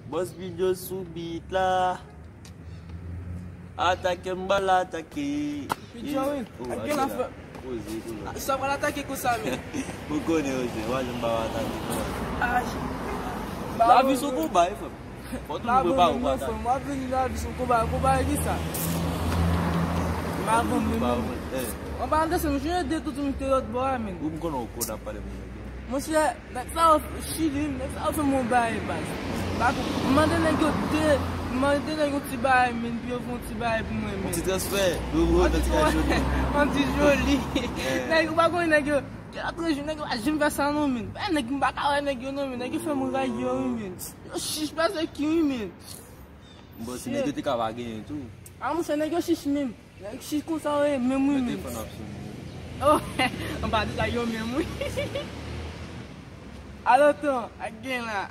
Boss video subit là. Attaque mbala attaquer. Pigeon, aqui na frente. Só para ataque com o Samir. O cone hoje, olha um bala attaquer. Lá vi isso com o bairro, fam. Pode não ver bairro, mas foi uma vez lá vi isso com o bairro aqui sabe. Mas vamos. On va andar sem jeito de tudo no interior do boa, mano. Como que não conta para mim? Mas é, não Chile, não foi meu bairro, mas. Manda na que eu manda na que eu te bairro, mano, eu vou te bairro para mim. Tu transfere do rodo de cachorro. Anti-joli. Nego bagulho nego. Atrás nego a gente vai sair no mano. É nego bacana nego no mano, nego foi um gajo mano. Eu xis passa aqui mano. Você nego tem cavaguinho tu. Ah, mas nego xis mesmo. Nego xis com sal é mesmo mano. Oh, on va dire yo mesmo. Alors toi, again là.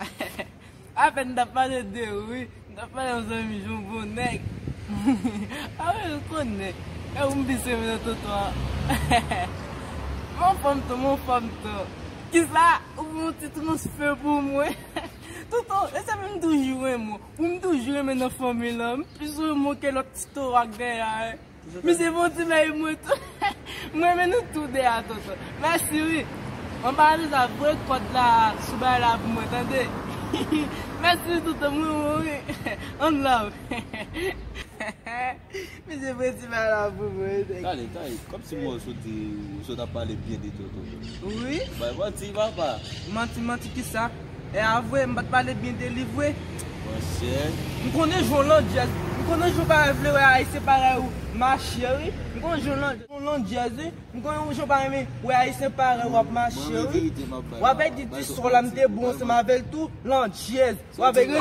À peine d'as parlé de oui, d'as parlé aux amis jambon nèg. Ah ouais, je connais. É bisse meu toi. Mon femme toi. Que ça, o tu não se fait pour moi. Tout essa même do jouer moi. Do jouer mais na famille là. Plus moi que l'autre histoire derrière. Mais c'est bon tu m'as moi tout. Moi mais nous tout derrière tout. Merci oui. On parle de la vraie code là, sous là pour moi, attendez. Merci tout le monde. On love. Mais c'est vrai, tu vas là pour moi. Allez, comme si moi je t'ai parlé bien de tout. Oui. Bah, moi, tu vas pas. Menti qui ça? Et avoué, je vais parler bien de livre. Mon cher. Je connais Jolan Jazz. Je connais Jolan Jazz. C'est pareil où ma chérie. Je connais Jolan Jazz. Je connais Jolan Jazz. C'est pareil où ma chérie. Ou avec des disques sur la m'était bon, c'est ma belle tout. L'an jazz. Ou avec le